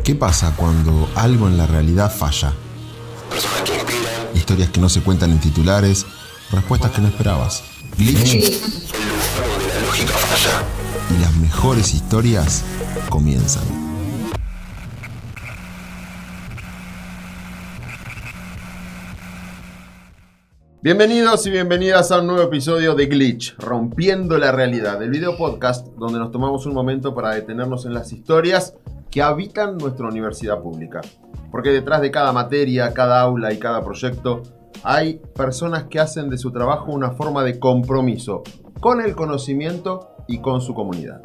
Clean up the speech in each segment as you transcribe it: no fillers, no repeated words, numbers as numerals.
¿Qué pasa cuando algo en la realidad falla? Personas que inspiran. Historias que no se cuentan en titulares, respuestas que no esperabas. Glitch. El lugar donde la lógica falla. Y las mejores historias comienzan. Bienvenidos y bienvenidas a un nuevo episodio de Glitch, Rompiendo la Realidad, el video podcast donde nos tomamos un momento para detenernos en las historias que habitan nuestra universidad pública. Porque detrás de cada materia, cada aula y cada proyecto hay personas que hacen de su trabajo una forma de compromiso con el conocimiento y con su comunidad.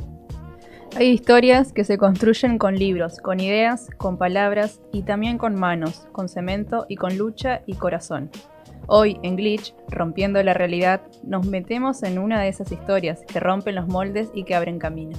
Hay historias que se construyen con libros, con ideas, con palabras y también con manos, con cemento y con lucha y corazón. Hoy, en Glitch, Rompiendo la Realidad, nos metemos en una de esas historias que rompen los moldes y que abren camino.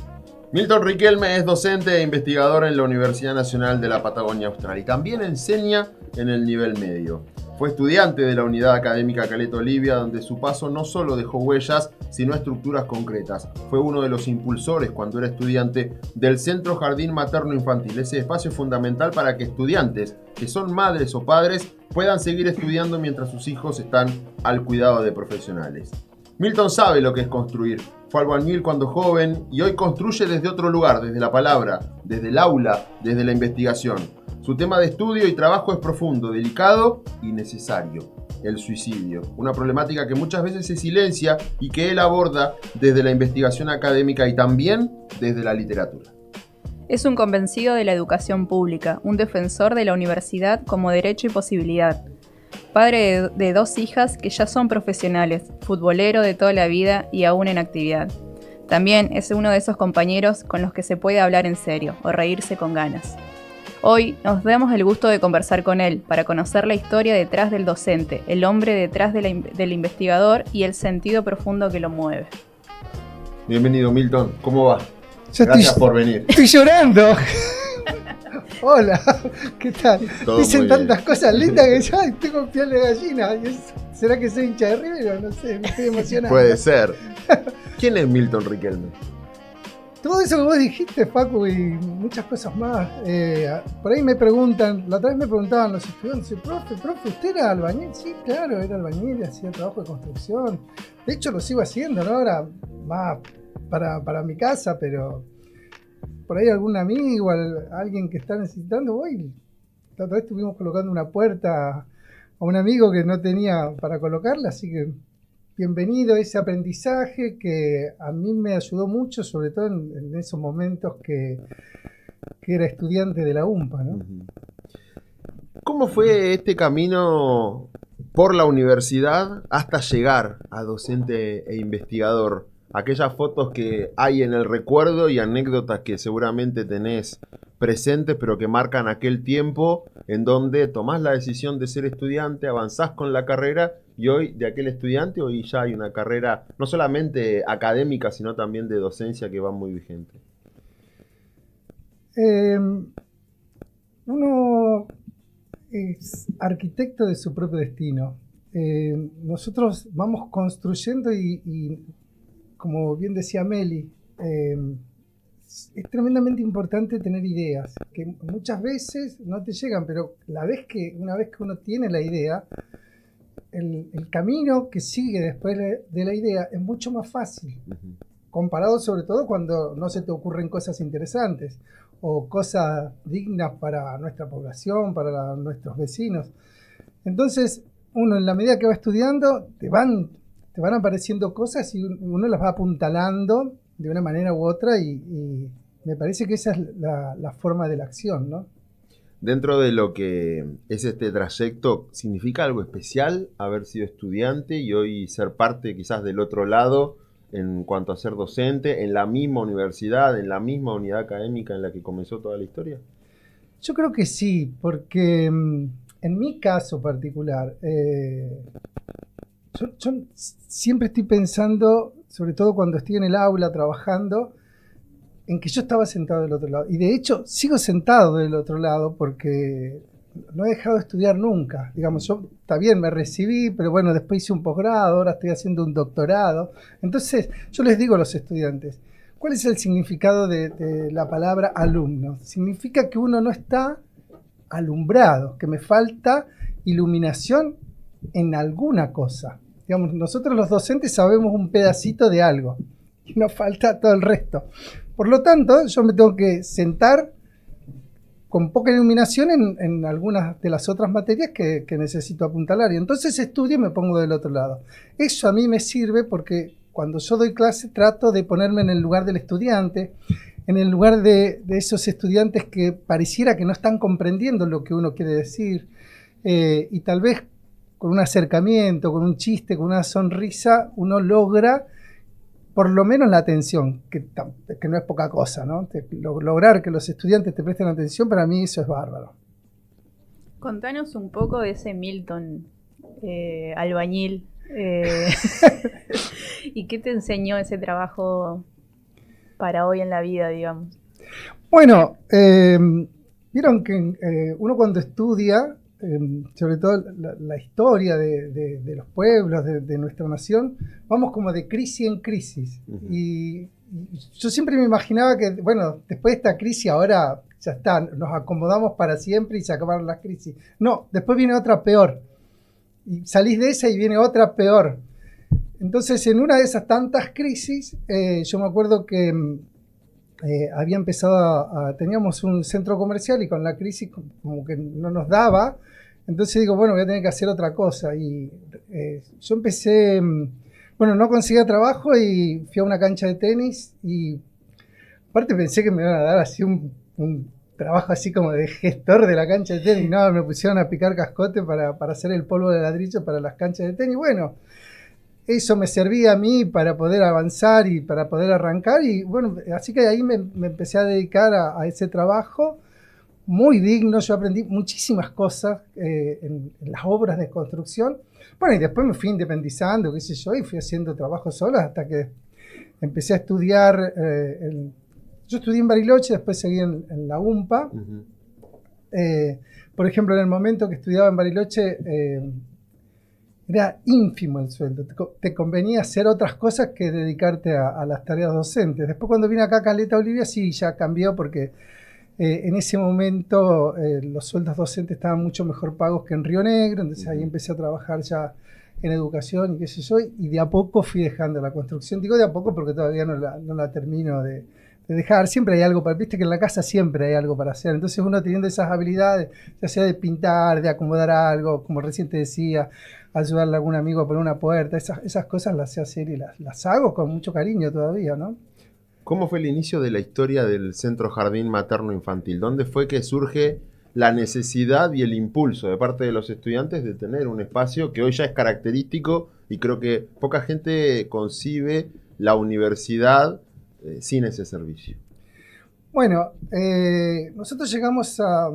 Milton Riquelme es docente e investigador en la Universidad Nacional de la Patagonia Austral y también enseña en el nivel medio. Fue estudiante de la Unidad Académica Caleta Olivia, donde su paso no solo dejó huellas, sino estructuras concretas. Fue uno de los impulsores, cuando era estudiante, del Centro Jardín Materno Infantil, ese espacio fundamental para que estudiantes, que son madres o padres, puedan seguir estudiando mientras sus hijos están al cuidado de profesionales. Milton sabe lo que es construir. Fue albañil cuando joven y hoy construye desde otro lugar, desde la palabra, desde el aula, desde la investigación. Su tema de estudio y trabajo es profundo, delicado y necesario: el suicidio. Una problemática que muchas veces se silencia y que él aborda desde la investigación académica y también desde la literatura. Es un convencido de la educación pública, un defensor de la universidad como derecho y posibilidad. Padre de dos hijas que ya son profesionales, futbolero de toda la vida y aún en actividad. También es uno de esos compañeros con los que se puede hablar en serio o reírse con ganas. Hoy nos damos el gusto de conversar con él para conocer la historia detrás del docente, el hombre detrás del investigador y el sentido profundo que lo mueve. Bienvenido, Milton. ¿Cómo va? Gracias por venir. Estoy llorando. Hola, ¿qué tal? Todo Dicen muy tantas bien. cosas lindas que yo tengo piel de gallina. ¿Será que soy hincha de River? No sé, me estoy emocionando. Puede ser. ¿Quién es Milton Riquelme? Todo eso que vos dijiste, Facu, y muchas cosas más. Por ahí me preguntan, la otra vez me preguntaban los estudiantes, profe, ¿usted era albañil? Sí, claro, era albañil, hacía trabajo de construcción. De hecho, lo sigo haciendo, ¿no? Ahora más para mi casa, pero por ahí algún amigo, alguien que está necesitando, voy. La otra vez estuvimos colocando una puerta a un amigo que no tenía para colocarla, así que bienvenido a ese aprendizaje que a mí me ayudó mucho, sobre todo en esos momentos que era estudiante de la UMPA, ¿no? ¿Cómo fue este camino por la universidad hasta llegar a docente e investigador? Aquellas fotos que hay en el recuerdo y anécdotas que seguramente tenés presentes, pero que marcan aquel tiempo en donde tomás la decisión de ser estudiante, avanzás con la carrera y hoy de aquel estudiante hoy ya hay una carrera no solamente académica, sino también de docencia que va muy vigente. Uno es arquitecto de su propio destino. Nosotros vamos construyendo y como bien decía Meli, es tremendamente importante tener ideas, que muchas veces no te llegan, pero una vez que uno tiene la idea, el camino que sigue después de la idea es mucho más fácil, comparado sobre todo cuando no se te ocurren cosas interesantes o cosas dignas para nuestra población, para nuestros vecinos. Entonces, uno en la medida que va estudiando, te van apareciendo cosas y uno las va apuntalando de una manera u otra y me parece que esa es la forma de la acción, ¿no? Dentro de lo que es este trayecto, ¿significa algo especial haber sido estudiante y hoy ser parte quizás del otro lado en cuanto a ser docente en la misma universidad, en la misma unidad académica en la que comenzó toda la historia? Yo creo que sí, porque en mi caso particular, yo siempre estoy pensando, sobre todo cuando estoy en el aula trabajando, en que yo estaba sentado del otro lado. Y de hecho, sigo sentado del otro lado porque no he dejado de estudiar nunca. Digamos, yo, está bien, me recibí, pero bueno, después hice un posgrado, ahora estoy haciendo un doctorado. Entonces, yo les digo a los estudiantes, ¿Cuál es el significado de la palabra alumno? Significa que uno no está alumbrado, que me falta iluminación en alguna cosa. Digamos, nosotros los docentes sabemos un pedacito de algo y nos falta todo el resto. Por lo tanto, yo me tengo que sentar con poca iluminación en algunas de las otras materias que necesito apuntalar. Y entonces estudio y me pongo del otro lado. Eso a mí me sirve porque cuando yo doy clase trato de ponerme en el lugar del estudiante, en el lugar de esos estudiantes que pareciera que no están comprendiendo lo que uno quiere decir. Y tal vez con un acercamiento, con un chiste, con una sonrisa, uno logra por lo menos la atención, que no es poca cosa, ¿no? Lograr que los estudiantes te presten atención, para mí eso es bárbaro. Contanos un poco de ese Milton albañil. ¿Y qué te enseñó ese trabajo para hoy en la vida, digamos? Bueno, vieron que uno cuando estudia, sobre todo la historia de los pueblos, de nuestra nación, vamos como de crisis en crisis. Y yo siempre me imaginaba que, bueno, después de esta crisis ahora ya está, nos acomodamos para siempre y se acabaron las crisis. No, después viene otra peor. Y salís de esa y viene otra peor. Entonces, en una de esas tantas crisis, yo me acuerdo que había empezado teníamos un centro comercial y con la crisis como que no nos daba. Entonces digo, bueno, voy a tener que hacer otra cosa. Y yo empecé, bueno, no conseguía trabajo y fui a una cancha de tenis y aparte pensé que me iban a dar así un trabajo así como de gestor de la cancha de tenis. No, me pusieron a picar cascote para hacer el polvo de ladrillo para las canchas de tenis. Bueno, eso me servía a mí para poder avanzar y para poder arrancar. Y bueno, así que ahí me empecé a dedicar a ese trabajo. Muy digno, yo aprendí muchísimas cosas en las obras de construcción. Bueno, y después me fui independizando, qué sé yo, y fui haciendo trabajos solos hasta que empecé a estudiar. Yo estudié en Bariloche, después seguí en la UMPA. Por ejemplo, en el momento que estudiaba en Bariloche, era ínfimo el sueldo. Te convenía hacer otras cosas que dedicarte a las tareas docentes. Después, cuando vine acá a Caleta, Olivia, sí, ya cambió porque en ese momento los sueldos docentes estaban mucho mejor pagos que en Río Negro, entonces ahí empecé a trabajar ya en educación y qué sé yo, y de a poco fui dejando la construcción. Digo de a poco porque todavía no la termino de dejar. Siempre hay algo para, viste que en la casa siempre hay algo para hacer, entonces uno teniendo esas habilidades, ya sea de pintar, de acomodar algo, como recién te decía, ayudarle a algún amigo a poner una puerta, esas cosas las sé hacer y las hago con mucho cariño todavía, ¿no? ¿Cómo fue el inicio de la historia del Centro Jardín Materno Infantil? ¿Dónde fue que surge la necesidad y el impulso de parte de los estudiantes de tener un espacio que hoy ya es característico y creo que poca gente concibe la universidad sin ese servicio? Bueno, nosotros llegamos a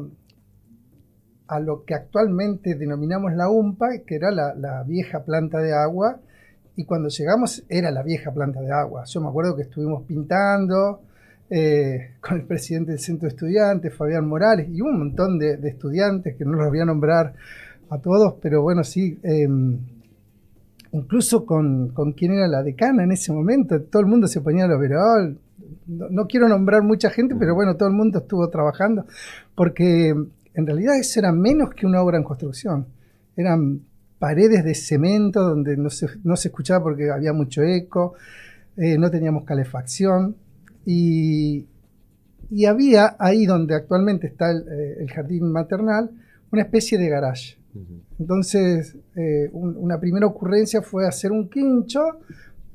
lo que actualmente denominamos la UMPA, que era la vieja planta de agua. Y cuando llegamos era la vieja planta de agua. Yo me acuerdo que estuvimos pintando con el presidente del centro de estudiantes, Fabián Morales, y un montón de estudiantes que no los voy a nombrar a todos, pero bueno, sí, incluso con quien era la decana en ese momento, todo el mundo se ponía el overol. No quiero nombrar mucha gente, pero bueno, todo el mundo estuvo trabajando, porque en realidad eso era menos que una obra en construcción. Eran paredes de cemento donde no se escuchaba porque había mucho eco, no teníamos calefacción y había ahí donde actualmente está el jardín maternal una especie de garage. Entonces una primera ocurrencia fue hacer un quincho,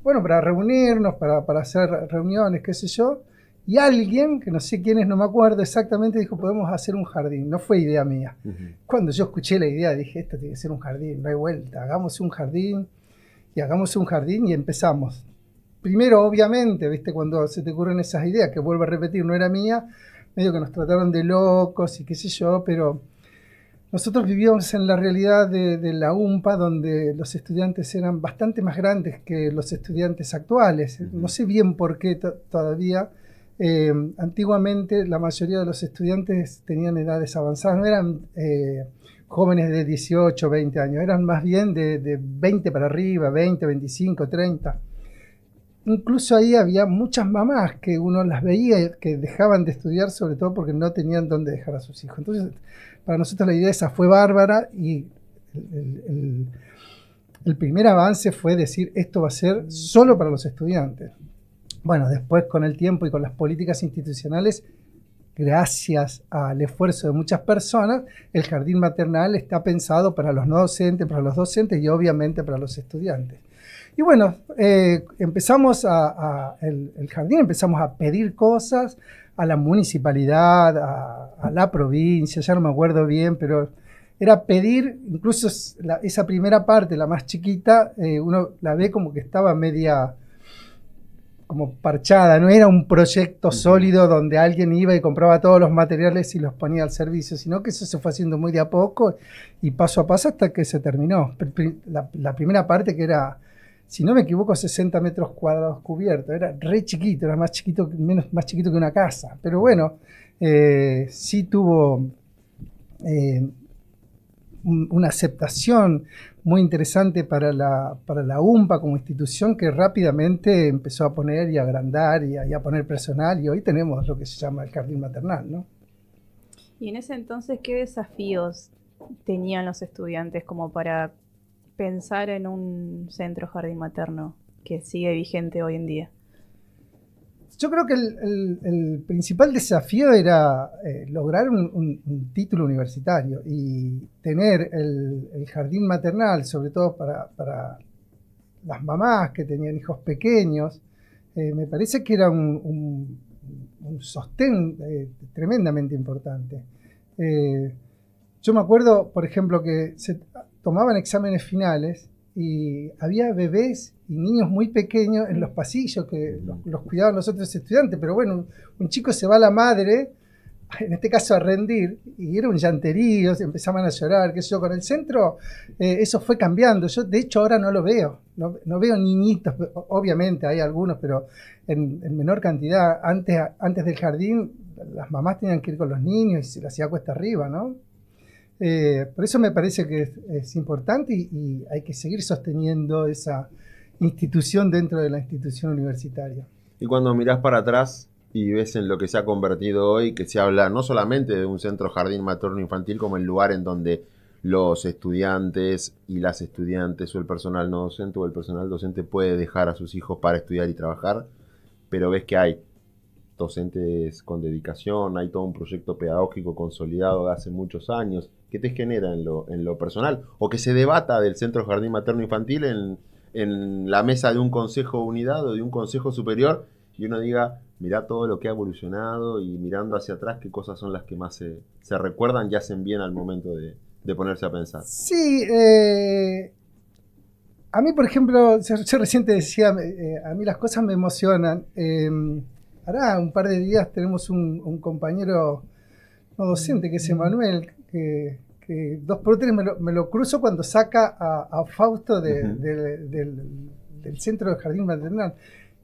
bueno, para reunirnos, para hacer reuniones, qué sé yo, y alguien, que no sé quién es, no me acuerdo exactamente, dijo, podemos hacer un jardín. No fue idea mía. Cuando yo escuché la idea, dije, esto tiene que ser un jardín, no hay vuelta, hagamos un jardín, y empezamos. Primero, obviamente, ¿viste? Cuando se te ocurren esas ideas, que vuelvo a repetir, no era mía, medio que nos trataron de locos y qué sé yo, pero nosotros vivíamos en la realidad de la UMPA, donde los estudiantes eran bastante más grandes que los estudiantes actuales. No sé bien por qué todavía. Antiguamente la mayoría de los estudiantes tenían edades avanzadas, no eran jóvenes de 18, 20 años, eran más bien de 20 para arriba, 20, 25, 30. incluso ahí había muchas mamás que uno las veía que dejaban de estudiar, sobre todo porque no tenían dónde dejar a sus hijos. Entonces, para nosotros la idea esa fue bárbara y el primer avance fue decir, esto va a ser solo para los estudiantes. Bueno, después con el tiempo y con las políticas institucionales, gracias al esfuerzo de muchas personas, el jardín maternal está pensado para los no docentes, para los docentes y obviamente para los estudiantes. Y bueno, empezamos el jardín, empezamos a pedir cosas a la municipalidad, a la provincia, ya no me acuerdo bien, pero era pedir, incluso esa primera parte, la más chiquita, uno la ve como que estaba media como parchada, no era un proyecto sólido donde alguien iba y compraba todos los materiales y los ponía al servicio, sino que eso se fue haciendo muy de a poco y paso a paso hasta que se terminó. La primera parte, que era, si no me equivoco, 60 metros cuadrados cubiertos, era re chiquito, era más chiquito que una casa, pero bueno, sí tuvo una aceptación muy interesante para la UMPA como institución, que rápidamente empezó a poner y a agrandar y a poner personal, y hoy tenemos lo que se llama el jardín maternal, ¿no? Y en ese entonces, ¿qué desafíos tenían los estudiantes como para pensar en un centro jardín materno que sigue vigente hoy en día? Yo creo que el principal desafío era lograr un título universitario y tener el jardín maternal, sobre todo para las mamás que tenían hijos pequeños. Me parece que era un sostén tremendamente importante. Yo me acuerdo, por ejemplo, que se tomaban exámenes finales y había bebés y niños muy pequeños en los pasillos que los cuidaban los otros estudiantes, pero bueno, un chico se va a la madre, en este caso a rendir, y era un llanterío, empezaban a llorar, qué sé yo. Con el centro eso fue cambiando. Yo de hecho ahora no lo veo, no veo niñitos, obviamente hay algunos, pero en menor cantidad. Antes del jardín las mamás tenían que ir con los niños y se las hacía cuesta arriba, ¿no? Por eso me parece que es importante y hay que seguir sosteniendo esa institución dentro de la institución universitaria. Y cuando mirás para atrás y ves en lo que se ha convertido hoy, que se habla no solamente de un centro jardín materno infantil como el lugar en donde los estudiantes y las estudiantes o el personal no docente o el personal docente puede dejar a sus hijos para estudiar y trabajar, pero ves que hay docentes con dedicación, hay todo un proyecto pedagógico consolidado de hace muchos años. ¿Qué te genera en lo personal? O que se debata del centro jardín materno infantil en la mesa de un consejo de unidad o de un consejo superior y uno diga, mirá todo lo que ha evolucionado, y mirando hacia atrás qué cosas son las que más se recuerdan y hacen bien al momento de ponerse a pensar. Sí, a mí, por ejemplo, yo recién te decía, a mí las cosas me emocionan. Ahora un par de días tenemos un compañero no docente, que es Emanuel, que 2x3 me lo cruzo cuando saca a Fausto del centro de jardín maternal.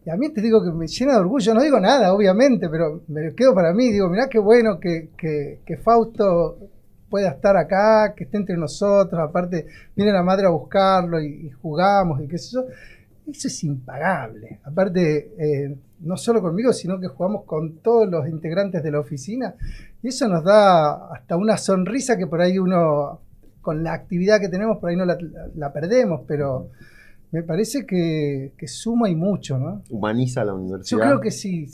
Y a mí te digo que me llena de orgullo, no digo nada, obviamente, pero me lo quedo para mí. Digo, mirá qué bueno que Fausto pueda estar acá, que esté entre nosotros. Aparte, viene la madre a buscarlo y jugamos y qué sé yo. Eso es impagable. Aparte, no solo conmigo, sino que jugamos con todos los integrantes de la oficina. Y eso nos da hasta una sonrisa que por ahí uno, con la actividad que tenemos, por ahí no la perdemos, pero me parece que suma y mucho, ¿no? Humaniza la universidad. Yo creo que sí.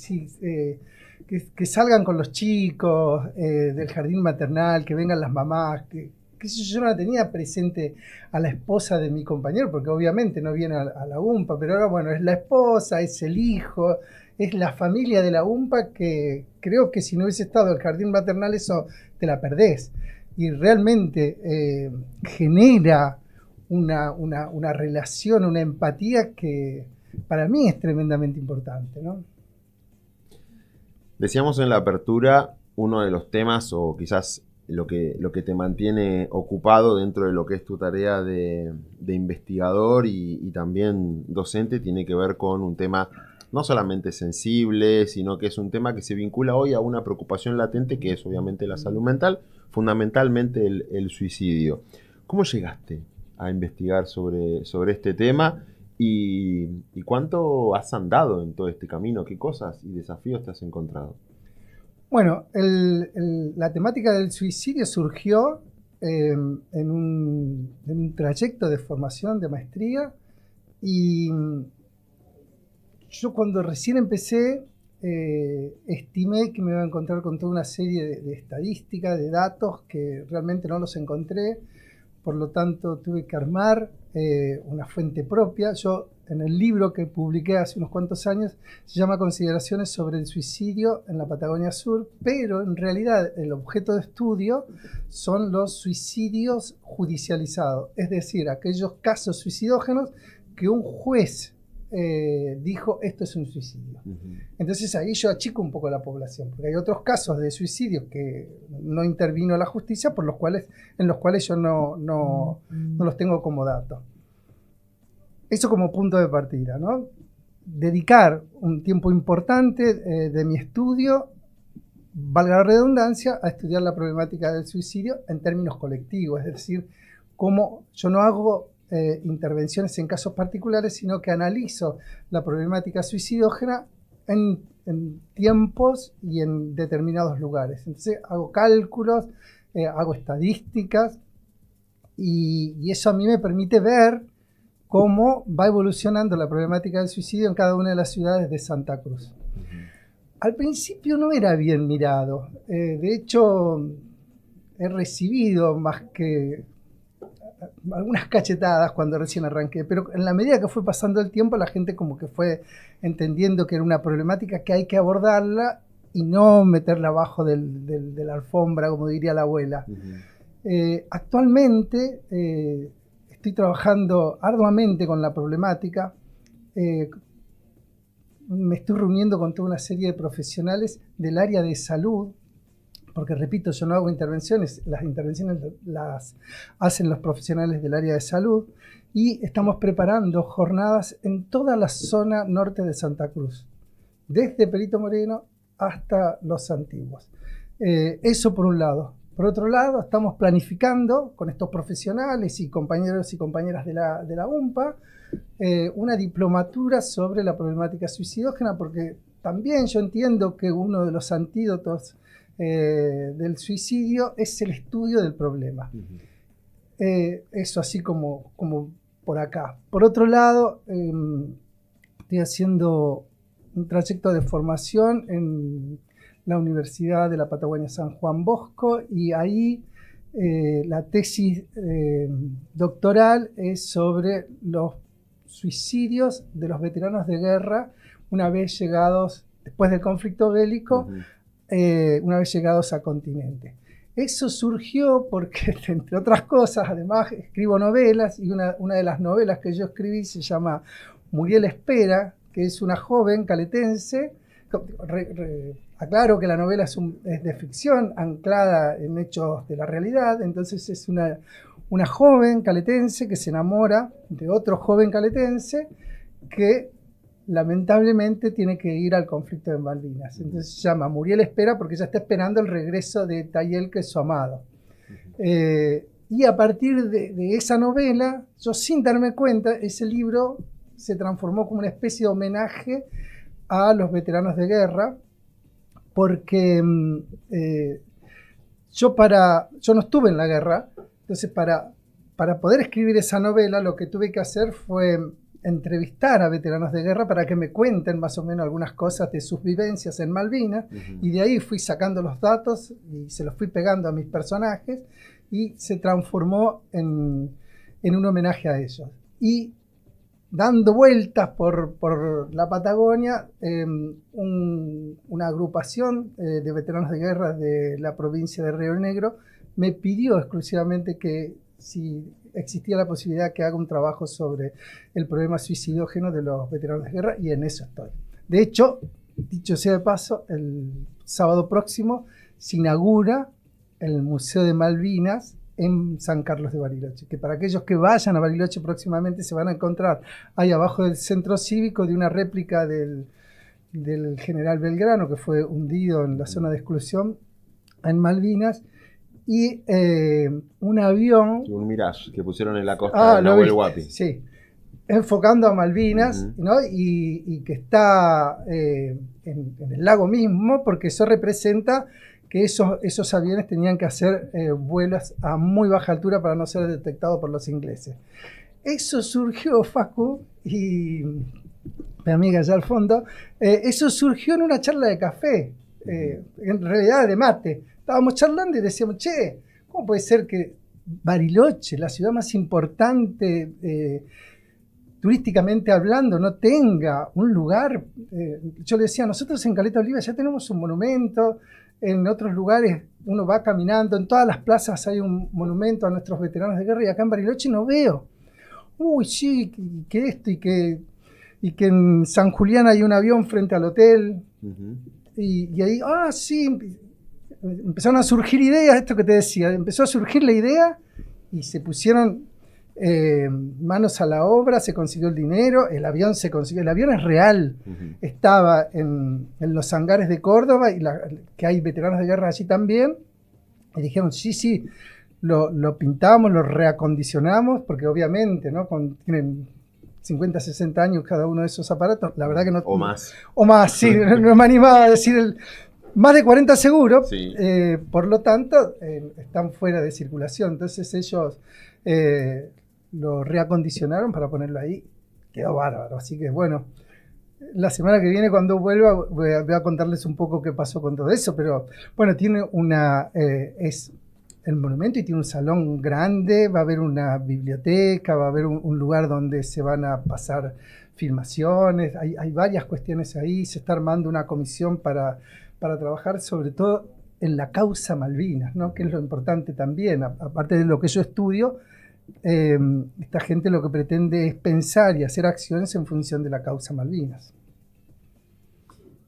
Que salgan con los chicos del jardín maternal, que vengan las mamás, que yo no la tenía presente a la esposa de mi compañero, porque obviamente no viene a la UMPA, pero ahora, bueno, es la esposa, es el hijo, es la familia de la UMPA, que creo que si no hubiese estado el jardín maternal, eso te la perdés. Y realmente genera una relación, una empatía que para mí es tremendamente importante, ¿no? Decíamos en la apertura, uno de los temas, o quizás lo que te mantiene ocupado dentro de lo que es tu tarea de investigador y también docente, tiene que ver con un tema no solamente sensible, sino que es un tema que se vincula hoy a una preocupación latente, que es obviamente la salud mental, fundamentalmente el suicidio. ¿Cómo llegaste a investigar sobre este tema ¿Y cuánto has andado en todo este camino? ¿Qué cosas y desafíos te has encontrado? Bueno, la temática del suicidio surgió en un trayecto de formación, de maestría, y yo cuando recién empecé estimé que me iba a encontrar con toda una serie de estadísticas, de datos que realmente no los encontré, por lo tanto tuve que armar una fuente propia. Yo en el libro que publiqué hace unos cuantos años se llama Consideraciones sobre el suicidio en la Patagonia Sur, pero en realidad el objeto de estudio son los suicidios judicializados, es decir, aquellos casos suicidógenos que un juez dijo esto es un suicidio. Entonces ahí yo achico un poco la población, porque hay otros casos de suicidios que no intervino la justicia en los cuales yo no los tengo como datos. Eso como punto de partida, ¿no? Dedicar un tiempo importante de mi estudio, valga la redundancia, a estudiar la problemática del suicidio en términos colectivos, es decir, cómo yo no hago intervenciones en casos particulares, sino que analizo la problemática suicidógena en tiempos y en determinados lugares. Entonces hago cálculos, hago estadísticas y eso a mí me permite ver cómo va evolucionando la problemática del suicidio en cada una de las ciudades de Santa Cruz. Al principio no era bien mirado. De hecho, he recibido más que algunas cachetadas cuando recién arranqué, pero en la medida que fue pasando el tiempo, la gente como que fue entendiendo que era una problemática que hay que abordarla y no meterla abajo de la alfombra, como diría la abuela. Actualmente estoy trabajando arduamente con la problemática. Me estoy reuniendo con toda una serie de profesionales del área de salud, porque repito, yo no hago intervenciones, las intervenciones las hacen los profesionales del área de salud, y estamos preparando jornadas en toda la zona norte de Santa Cruz, desde Perito Moreno hasta Los Antiguos. Eso por un lado. Por otro lado, estamos planificando con estos profesionales y compañeros y compañeras de la UMPA una diplomatura sobre la problemática suicidógena, porque también yo entiendo que uno de los antídotos del suicidio es el estudio del problema. Eso así como por acá. Por otro lado, estoy haciendo un trayecto de formación en la Universidad de la Patagonia San Juan Bosco, y ahí la tesis doctoral es sobre los suicidios de los veteranos de guerra una vez llegados, después del conflicto bélico, una vez llegados a continente. Eso surgió porque, entre otras cosas, además escribo novelas, y una de las novelas que yo escribí se llama Muriel Espera, que es una joven caletense. Aclaro que la novela es de ficción, anclada en hechos de la realidad. Entonces es una joven caletense que se enamora de otro joven caletense que lamentablemente tiene que ir al conflicto de Malvinas. Entonces se llama Muriel Espera porque ella está esperando el regreso de Tayel, que es su amado. Y a partir de esa novela, yo sin darme cuenta, ese libro se transformó como una especie de homenaje a los veteranos de guerra, porque yo no estuve en la guerra. Entonces para poder escribir esa novela, lo que tuve que hacer fue entrevistar a veteranos de guerra para que me cuenten más o menos algunas cosas de sus vivencias en Malvinas, y de ahí fui sacando los datos y se los fui pegando a mis personajes, y se transformó en un homenaje a ellos. Y dando vueltas por la Patagonia, una agrupación de veteranos de guerra de la provincia de Río Negro me pidió exclusivamente que si existía la posibilidad que haga un trabajo sobre el problema suicidógeno de los veteranos de guerra, y en eso estoy. De hecho, dicho sea de paso, el sábado próximo se inaugura el Museo de Malvinas en San Carlos de Bariloche, que para aquellos que vayan a Bariloche próximamente se van a encontrar ahí abajo del centro cívico de una réplica del general Belgrano, que fue hundido en la zona de exclusión en Malvinas, y un avión... Un Mirage que pusieron en la costa de Nahuel Huapi. Sí. enfocando a Malvinas, ¿no? Y que está en el lago mismo, porque eso representa que esos aviones tenían que hacer vuelos a muy baja altura para no ser detectados por los ingleses. Eso surgió, Facu, y mi amiga allá al fondo, eso surgió en una charla de café, en realidad de mate. Estábamos charlando y decíamos, che, ¿cómo puede ser que Bariloche, la ciudad más importante turísticamente hablando, no tenga un lugar? Yo le decía, nosotros en Caleta Olivia ya tenemos un monumento, en otros lugares uno va caminando, en todas las plazas hay un monumento a nuestros veteranos de guerra, y acá en Bariloche no veo. Uy, sí, que esto y que en San Julián hay un avión frente al hotel. Y ahí, sí, empezaron a surgir ideas, esto que te decía, empezó a surgir la idea y se pusieron manos a la obra, se consiguió el dinero, el avión se consiguió, el avión es real, estaba en los hangares de Córdoba, y que hay veteranos de guerra allí también, y dijeron, sí, lo pintamos, lo reacondicionamos, porque obviamente, ¿no? Tienen 50, 60 años cada uno de esos aparatos, la verdad que no... O más. O más, sí, no me animaba a decir más de 40 seguro, Sí. Por lo tanto, están fuera de circulación. Entonces ellos lo reacondicionaron para ponerlo ahí. Quedó bárbaro. Así que bueno, la semana que viene cuando vuelva voy a contarles un poco qué pasó con todo eso. Pero bueno, tiene es el monumento y tiene un salón grande, va a haber una biblioteca, va a haber un lugar donde se van a pasar filmaciones. Hay varias cuestiones ahí. Se está armando una comisión para trabajar sobre todo en la causa Malvinas, ¿no? Que es lo importante también, aparte de lo que yo estudio, esta gente lo que pretende es pensar y hacer acciones en función de la causa Malvinas.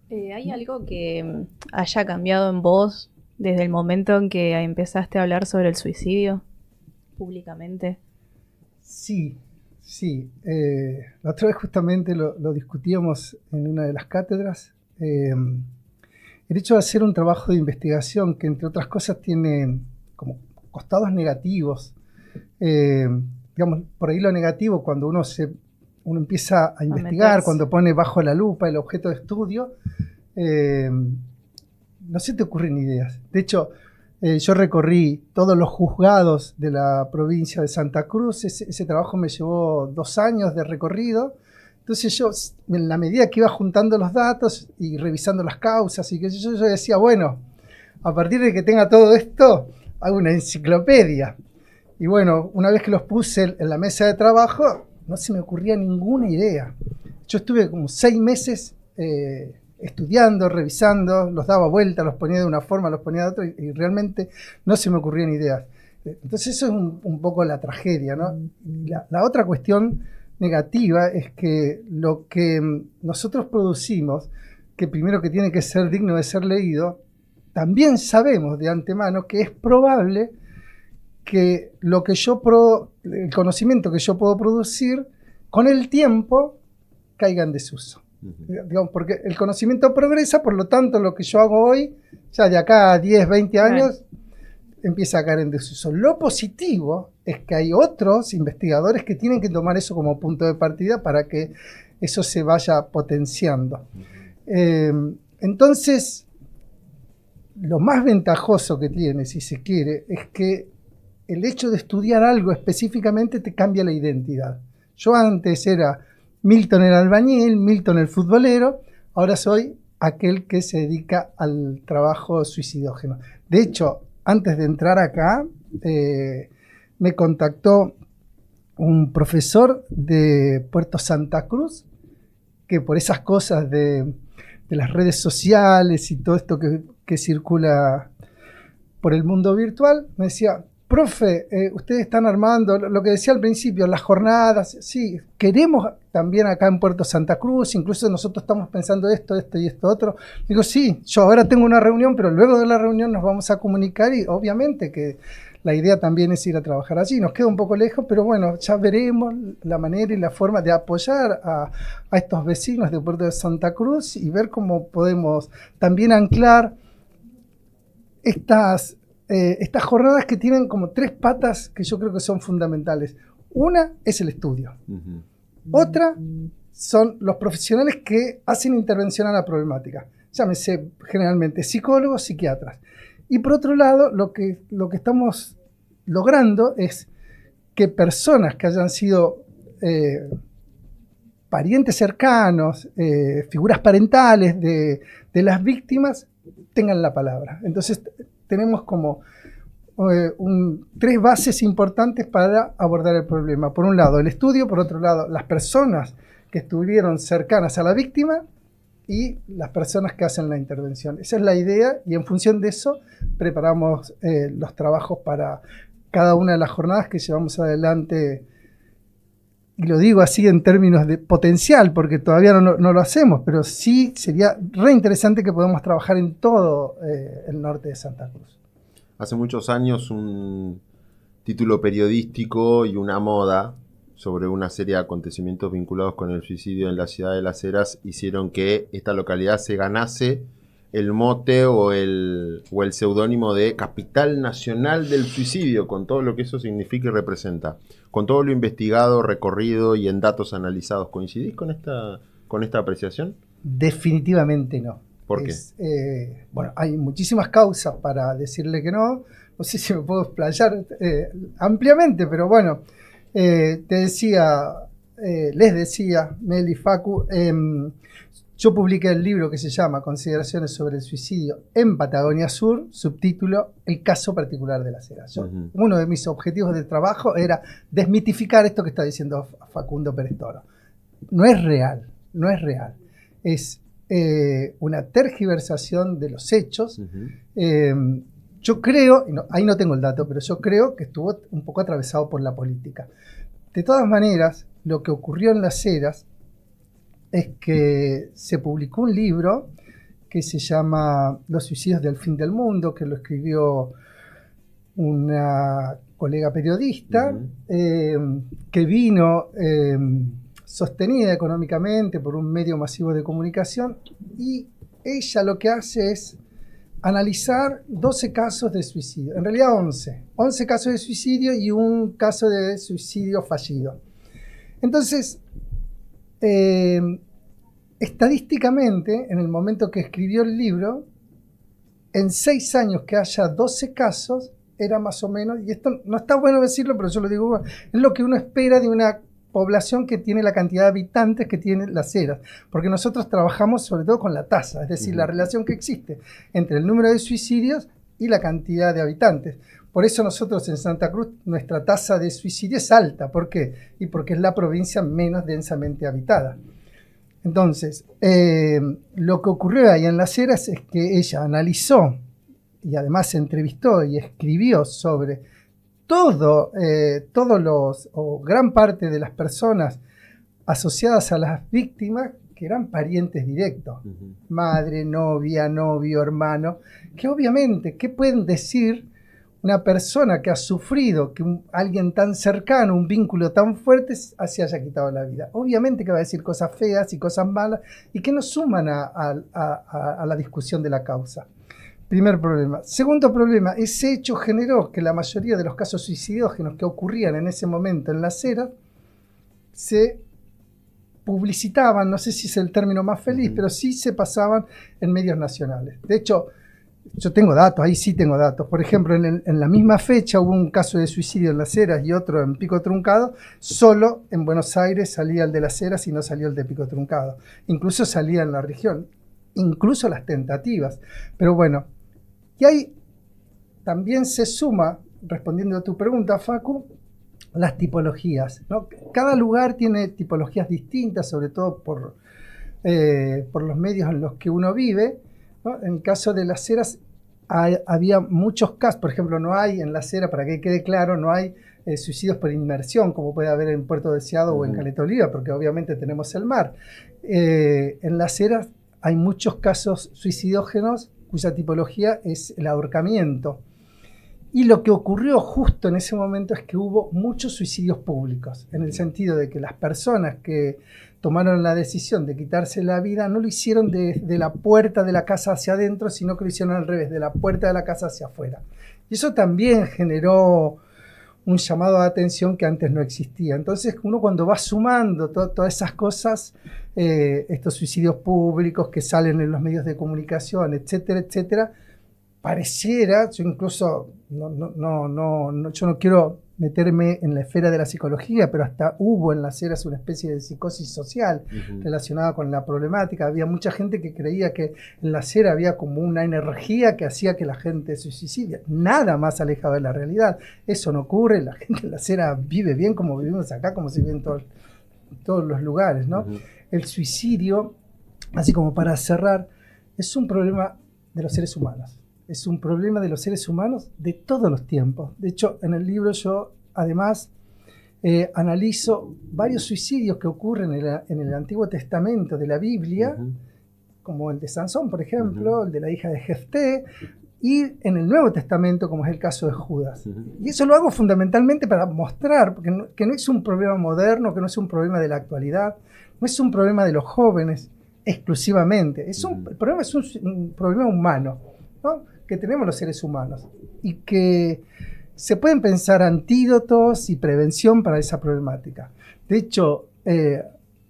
¿Hay algo que haya cambiado en vos desde el momento en que empezaste a hablar sobre el suicidio públicamente? Sí. La otra vez justamente lo discutíamos en una de las cátedras. El hecho de hacer un trabajo de investigación que, entre otras cosas, tiene como costados negativos. Digamos, por ahí lo negativo, cuando uno empieza a investigar, meterse. cuando pone bajo la lupa el objeto de estudio, no se te ocurren ideas. De hecho, yo recorrí todos los juzgados de la provincia de Santa Cruz. Ese trabajo me llevó 2 años de recorrido. Entonces yo, en la medida que iba juntando los datos y revisando las causas, y que yo decía, bueno, a partir de que tenga todo esto, hago una enciclopedia. Y bueno, una vez que los puse en la mesa de trabajo, no se me ocurría ninguna idea. Yo estuve como 6 meses estudiando, revisando, los daba vuelta, los ponía de una forma, los ponía de otra, y realmente no se me ocurrían ideas. Entonces eso es un poco la tragedia, ¿no? La otra cuestión negativa es que lo que nosotros producimos, que primero que tiene que ser digno de ser leído, también sabemos de antemano que es probable que el conocimiento que yo puedo producir con el tiempo caiga en desuso. Digamos, porque el conocimiento progresa, por lo tanto lo que yo hago hoy, ya de acá a 10, 20 años, empieza a caer en desuso. Lo positivo es que hay otros investigadores que tienen que tomar eso como punto de partida para que eso se vaya potenciando. Entonces, lo más ventajoso que tiene, si se quiere, es que el hecho de estudiar algo específicamente te cambia la identidad. Yo antes era Milton el albañil, Milton el futbolero, ahora soy aquel que se dedica al trabajo suicidógeno. De hecho, antes de entrar acá, me contactó un profesor de Puerto Santa Cruz, que por esas cosas de las redes sociales y todo esto que circula por el mundo virtual, me decía, profe, ustedes están armando, lo que decía al principio, las jornadas, sí, queremos también acá en Puerto Santa Cruz, incluso nosotros estamos pensando esto y esto otro. Digo, sí, yo ahora tengo una reunión, pero luego de la reunión nos vamos a comunicar y obviamente que la idea también es ir a trabajar allí. Nos queda un poco lejos, pero bueno, ya veremos la manera y la forma de apoyar a estos vecinos de Puerto de Santa Cruz y ver cómo podemos también anclar estas jornadas que tienen como 3 patas que yo creo que son fundamentales. Una es el estudio. Otra son los profesionales que hacen intervención a la problemática, llámese generalmente psicólogos, psiquiatras. Y por otro lado, lo que estamos logrando es que personas que hayan sido parientes cercanos, figuras parentales de las víctimas, tengan la palabra. Entonces tenemos como tres bases importantes para abordar el problema. Por un lado, el estudio; por otro lado, las personas que estuvieron cercanas a la víctima y las personas que hacen la intervención. Esa es la idea, y en función de eso preparamos los trabajos para cada una de las jornadas que llevamos adelante. Y lo digo así en términos de potencial, porque todavía no lo hacemos, pero sí sería re interesante que podamos trabajar en todo el norte de Santa Cruz. Hace muchos años un título periodístico y una moda sobre una serie de acontecimientos vinculados con el suicidio en la ciudad de Las Heras hicieron que esta localidad se ganase el mote o el seudónimo de Capital Nacional del Suicidio, con todo lo que eso significa y representa. Con todo lo investigado, recorrido y en datos analizados, ¿coincidís con esta apreciación? Definitivamente no. ¿Por qué? Bueno, hay muchísimas causas para decirle que no. No sé si me puedo explayar ampliamente, pero bueno, les decía, Meli, Facu, yo publiqué el libro que se llama Consideraciones sobre el suicidio en Patagonia Sur, subtítulo El caso particular de Las Heras. Uno de mis objetivos de trabajo era desmitificar esto que está diciendo Facundo Pérez Toro. No es real, no es real. Es una tergiversación de los hechos. Yo creo, ahí no tengo el dato, pero yo creo que estuvo un poco atravesado por la política. De todas maneras, lo que ocurrió en Las Heras es que se publicó un libro que se llama Los suicidios del fin del mundo, que lo escribió una colega periodista, que vino sostenida económicamente por un medio masivo de comunicación, y ella lo que hace es analizar 12 casos de suicidio, en realidad 11 casos de suicidio y un caso de suicidio fallido. Entonces, estadísticamente, en el momento que escribió el libro, en 6 años que haya 12 casos, era más o menos, y esto no está bueno decirlo, pero yo lo digo, es lo que uno espera de una población que tiene la cantidad de habitantes que tiene Las Heras, porque nosotros trabajamos sobre todo con la tasa, es decir, la relación que existe entre el número de suicidios y la cantidad de habitantes. Por eso nosotros en Santa Cruz, nuestra tasa de suicidio es alta. ¿Por qué? Y porque es la provincia menos densamente habitada. Entonces, lo que ocurrió ahí en Las Heras es que ella analizó y además se entrevistó y escribió sobre todos los, o gran parte de las personas asociadas a las víctimas, que eran parientes directos, madre, novia, novio, hermano, que obviamente, ¿qué pueden decir una persona que ha sufrido que alguien tan cercano, un vínculo tan fuerte, se haya quitado la vida? Obviamente que va a decir cosas feas y cosas malas y que no suman a la discusión de la causa. Primer problema. Segundo problema, ese hecho generó que la mayoría de los casos suicidógenos que ocurrían en ese momento en Las Heras se publicitaban, no sé si es el término más feliz, pero sí se pasaban en medios nacionales. De hecho, yo tengo datos, ahí sí tengo datos. Por ejemplo, en la misma fecha hubo un caso de suicidio en Las Heras y otro en Pico Truncado. Solo en Buenos Aires salía el de Las Heras y no salió el de Pico Truncado. Incluso salía en la región, incluso las tentativas. Pero bueno, y ahí también se suma, respondiendo a tu pregunta, Facu, las tipologías, ¿no? Cada lugar tiene tipologías distintas, sobre todo por los medios en los que uno vive, ¿no? En el caso de Las Heras había muchos casos, por ejemplo, no hay en Las Heras, para que quede claro, no hay suicidios por inmersión, como puede haber en Puerto Deseado o en Caleta Olivia, porque obviamente tenemos el mar. En Las Heras hay muchos casos suicidógenos cuya tipología es el ahorcamiento. Y lo que ocurrió justo en ese momento es que hubo muchos suicidios públicos, en el sentido de que las personas que tomaron la decisión de quitarse la vida no lo hicieron de la puerta de la casa hacia adentro, sino que lo hicieron al revés, de la puerta de la casa hacia afuera. Y eso también generó un llamado de atención que antes no existía. Entonces uno cuando va sumando todas esas cosas, estos suicidios públicos que salen en los medios de comunicación, etcétera, etcétera, pareciera, yo incluso, yo no quiero meterme en la esfera de la psicología, pero hasta hubo en las eras una especie de psicosis social relacionada con la problemática. Había mucha gente que creía que en la cera había como una energía que hacía que la gente se suicide. Nada más alejado de la realidad. Eso no ocurre, la gente en la cera vive bien como vivimos acá, como se vive en todos los lugares, ¿no? El suicidio, así como para cerrar, es un problema de los seres humanos. Es un problema de los seres humanos de todos los tiempos. De hecho, en el libro yo, además, analizo varios suicidios que ocurren en el Antiguo Testamento de la Biblia, como el de Sansón, por ejemplo, el de la hija de Jefté, y en el Nuevo Testamento, como es el caso de Judas. Y eso lo hago fundamentalmente para mostrar que no es un problema moderno, que no es un problema de la actualidad, no es un problema de los jóvenes exclusivamente. El problema es un problema humano, ¿no?, que tenemos los seres humanos y que se pueden pensar antídotos y prevención para esa problemática. De hecho,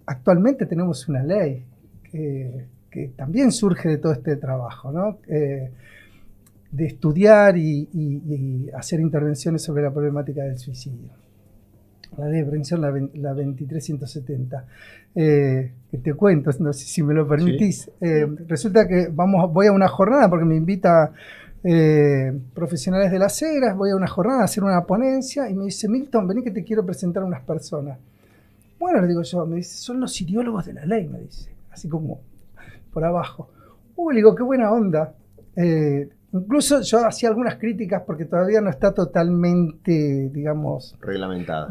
actualmente tenemos una ley que también surge de todo este trabajo, ¿no?, de estudiar y hacer intervenciones sobre la problemática del suicidio. La ley de prevención, la 2370. Que te cuento, no sé si me lo permitís. Sí. Resulta que voy a una jornada porque me invita profesionales de las Heras, voy a una jornada a hacer una ponencia y me dice: Milton, vení que te quiero presentar a unas personas. Bueno, le digo yo, me dice, son los ideólogos de la ley, me dice, así como por abajo. Le digo, qué buena onda. Incluso yo hacía algunas críticas porque todavía no está totalmente, digamos... reglamentada.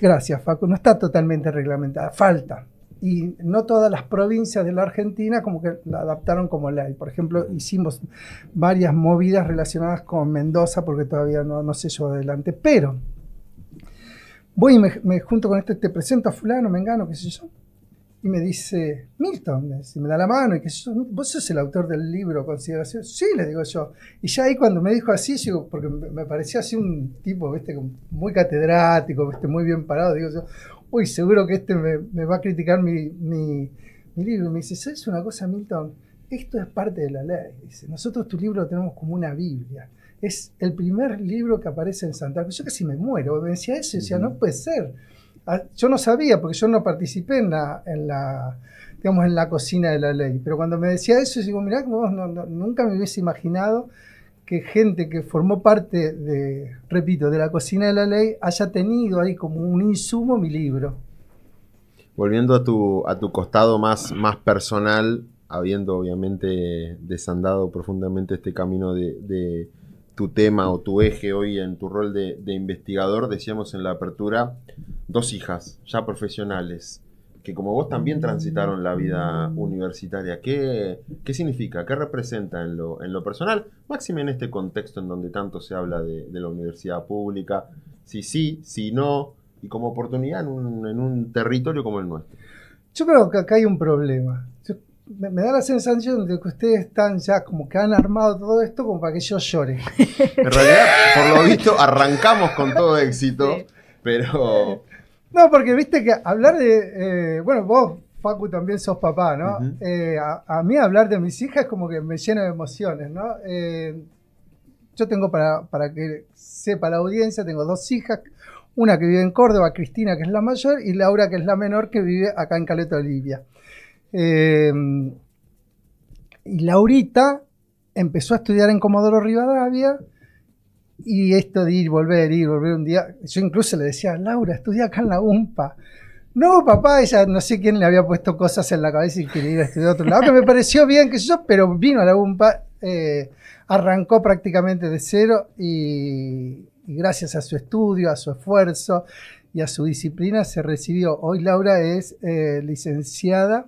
Gracias, Facu, no está totalmente reglamentada, falta. Y no todas las provincias de la Argentina como que la adaptaron como ley. Por ejemplo, hicimos varias movidas relacionadas con Mendoza porque todavía no se llevó adelante. Pero voy y me junto con esto, te presento a fulano, mengano, qué sé yo. Y me dice, Milton, me da la mano, y que ¿vos sos el autor del libro Consideración? Sí, le digo yo. Y ya ahí cuando me dijo así, porque me parecía así un tipo, ¿viste?, muy catedrático, ¿viste?, muy bien parado, digo yo, uy, seguro que me va a criticar mi libro. Y me dice, ¿sabes una cosa, Milton? Esto es parte de la ley. Dice, nosotros tu libro lo tenemos como una Biblia. Es el primer libro que aparece en Santa Cruz. Yo casi me muero. Me decía eso, y decía, no puede ser. Yo no sabía, porque yo no participé en la cocina de la ley, pero cuando me decía eso, digo, mirá, nunca me hubiese imaginado que gente que formó parte de la cocina de la ley haya tenido ahí como un insumo mi libro. Volviendo a tu costado más personal, habiendo obviamente desandado profundamente este camino de tu tema o tu eje hoy en tu rol de investigador, decíamos en la apertura, 2 hijas ya profesionales, que como vos también transitaron la vida universitaria. ¿Qué significa? ¿Qué representa en lo personal? Máxime en este contexto en donde tanto se habla de la universidad pública, si sí, si no, y como oportunidad en un territorio como el nuestro. Yo creo que acá hay un problema. Me da la sensación de que ustedes están ya como que han armado todo esto como para que yo llore. En realidad, por lo visto, arrancamos con todo éxito, sí. Pero... No, porque viste que hablar de... bueno, vos, Facu, también sos papá, ¿no? A mí hablar de mis hijas es como que me llena de emociones, ¿no? Yo tengo, para que sepa la audiencia, tengo 2 hijas. Una que vive en Córdoba, Cristina, que es la mayor, y Laura, que es la menor, que vive acá en Caleta Olivia. Y Laurita empezó a estudiar en Comodoro Rivadavia, y esto de ir, volver un día, yo incluso le decía, Laura, estudia acá en la UMPA. No, papá, ella no sé quién le había puesto cosas en la cabeza y quería ir a estudiar a otro lado, que me pareció bien, que yo, pero vino a la UMPA, arrancó prácticamente de cero y gracias a su estudio, a su esfuerzo y a su disciplina se recibió. Hoy Laura es licenciada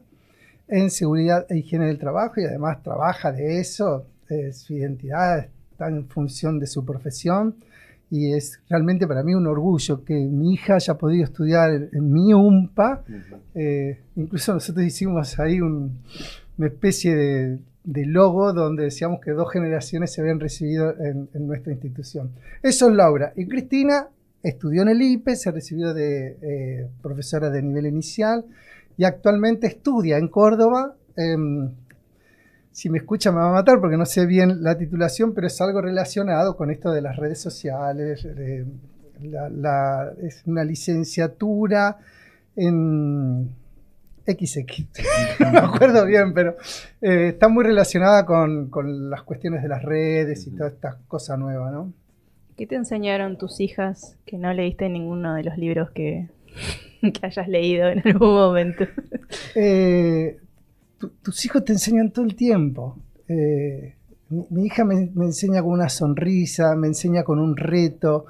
en Seguridad e Higiene del Trabajo y además trabaja de eso, su identidad está en función de su profesión y es realmente para mí un orgullo que mi hija haya podido estudiar en mi UMPA. Incluso nosotros hicimos ahí una especie de logo donde decíamos que 2 generaciones se habían recibido en nuestra institución. Eso es Laura. Y Cristina estudió en el IPE, se recibió de profesora de nivel inicial y actualmente estudia en Córdoba. Si me escucha me va a matar porque no sé bien la titulación, pero es algo relacionado con esto de las redes sociales. Es una licenciatura en XX, no me acuerdo bien, pero está muy relacionada con las cuestiones de las redes y todas estas cosas nuevas, ¿no? ¿Qué te enseñaron tus hijas que no leíste en ninguno de los libros que hayas leído en algún momento? Tus hijos te enseñan todo el tiempo. Mi hija me enseña con una sonrisa, me enseña con un reto.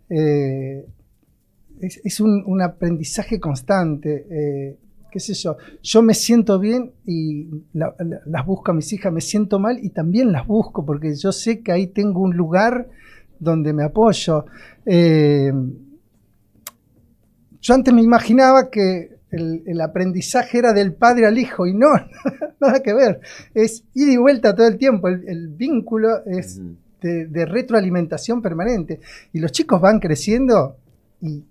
Es un aprendizaje constante. Qué sé yo me siento bien y las busco a mis hijas, me siento mal y también las busco porque yo sé que ahí tengo un lugar donde me apoyo. Yo antes me imaginaba que el aprendizaje era del padre al hijo y no, nada que ver. Es ida y vuelta todo el tiempo, el vínculo es de retroalimentación permanente y los chicos van creciendo y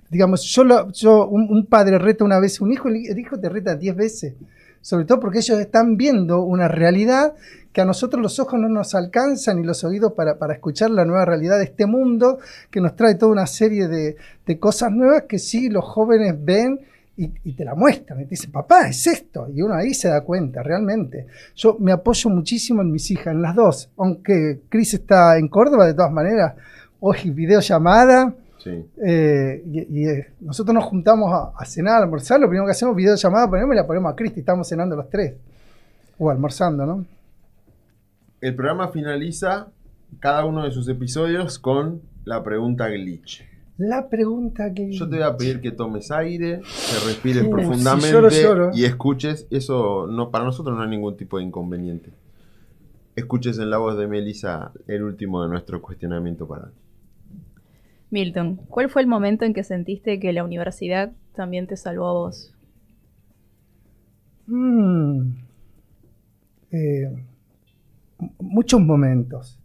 digamos, un padre reta una vez a un hijo, el hijo te reta 10 veces. Sobre todo porque ellos están viendo una realidad que a nosotros los ojos no nos alcanzan y los oídos para escuchar la nueva realidad de este mundo que nos trae toda una serie de cosas nuevas que sí los jóvenes ven y te la muestran. Y te dicen, papá, es esto. Y uno ahí se da cuenta, realmente. Yo me apoyo muchísimo en mis hijas, en las dos. Aunque Cris está en Córdoba, de todas maneras, hoy videollamada. Sí. Nosotros nos juntamos a cenar, a almorzar, lo primero que hacemos es videollamada, ponemos y la ponemos a Cristi, estamos cenando los tres, o almorzando, ¿no? El programa finaliza cada uno de sus episodios con la pregunta glitch. La pregunta glitch. Yo te voy a pedir que tomes aire, que respires profundamente si lloro. Y escuches, eso no, para nosotros no hay ningún tipo de inconveniente. Escuches en la voz de Melissa el último de nuestro cuestionamiento para hoy. Milton, ¿cuál fue el momento en que sentiste que la universidad también te salvó a vos? Muchos momentos.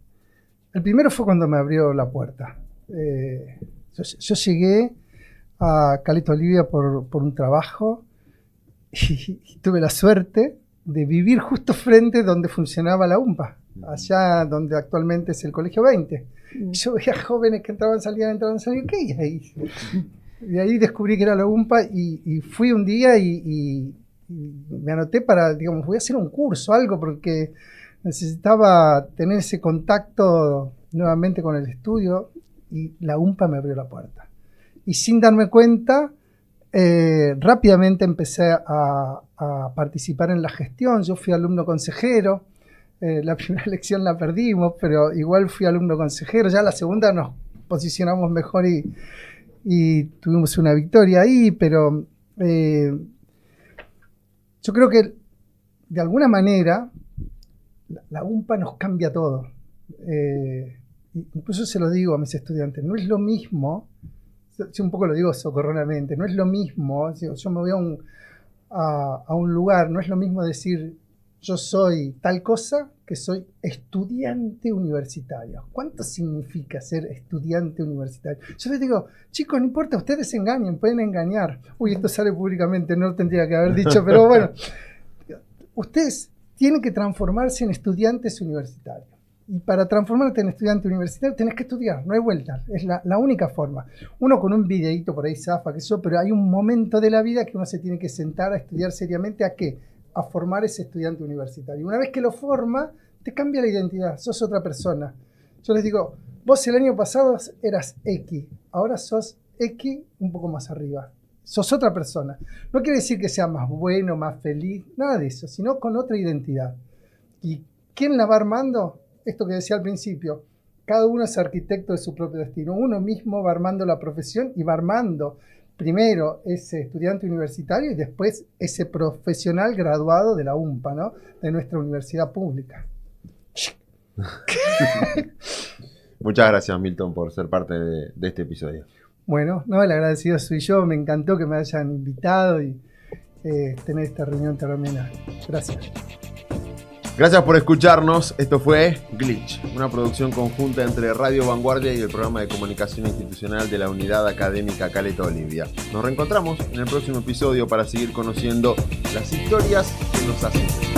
El primero fue cuando me abrió la puerta. Yo llegué a Caleta Olivia por un trabajo y tuve la suerte de vivir justo frente donde funcionaba la UMPA, allá donde actualmente es el Colegio 20. Yo veía jóvenes que entraban, salían, ¿qué hay ahí? Y ahí descubrí que era la UMPA y fui un día y me anoté para, digamos, voy a hacer un curso, algo, porque necesitaba tener ese contacto nuevamente con el estudio y la UMPA me abrió la puerta. Y sin darme cuenta, rápidamente empecé a participar en la gestión. Yo fui alumno consejero. La primera elección la perdimos, pero igual fui alumno consejero. Ya la segunda nos posicionamos mejor y tuvimos una victoria ahí, pero yo creo que de alguna manera la UMPA nos cambia todo. Incluso se lo digo a mis estudiantes, no es lo mismo, yo un poco lo digo socorronamente, no es lo mismo, yo me voy a un lugar, no es lo mismo decir yo soy tal cosa que soy estudiante universitario. ¿Cuánto significa ser estudiante universitario? Yo les digo, chicos, no importa, ustedes engañen, pueden engañar. Uy, esto sale públicamente, no lo tendría que haber dicho, pero bueno. Ustedes tienen que transformarse en estudiantes universitarios. Y para transformarte en estudiante universitario tenés que estudiar, no hay vuelta. Es la única forma. Uno con un videíto por ahí zafa, pero hay un momento de la vida que uno se tiene que sentar a estudiar seriamente. ¿A qué? A formar ese estudiante universitario. Una vez que lo forma, te cambia la identidad, sos otra persona. Yo les digo, vos el año pasado eras X, ahora sos X un poco más arriba. Sos otra persona. No quiere decir que sea más bueno, más feliz, nada de eso, sino con otra identidad. ¿Y quién la va armando? Esto que decía al principio, cada uno es arquitecto de su propio destino. Uno mismo va armando la profesión y va armando primero ese estudiante universitario y después ese profesional graduado de la UMPA, ¿no? De nuestra universidad pública. Muchas gracias, Milton, por ser parte de este episodio. Bueno, no, el agradecido soy yo. Me encantó que me hayan invitado y tener esta reunión tan amena. Gracias. Gracias por escucharnos. Esto fue Glitch, una producción conjunta entre Radio Vanguardia y el programa de comunicación institucional de la Unidad Académica Caleta Olivia. Nos reencontramos en el próximo episodio para seguir conociendo las historias que nos hacen.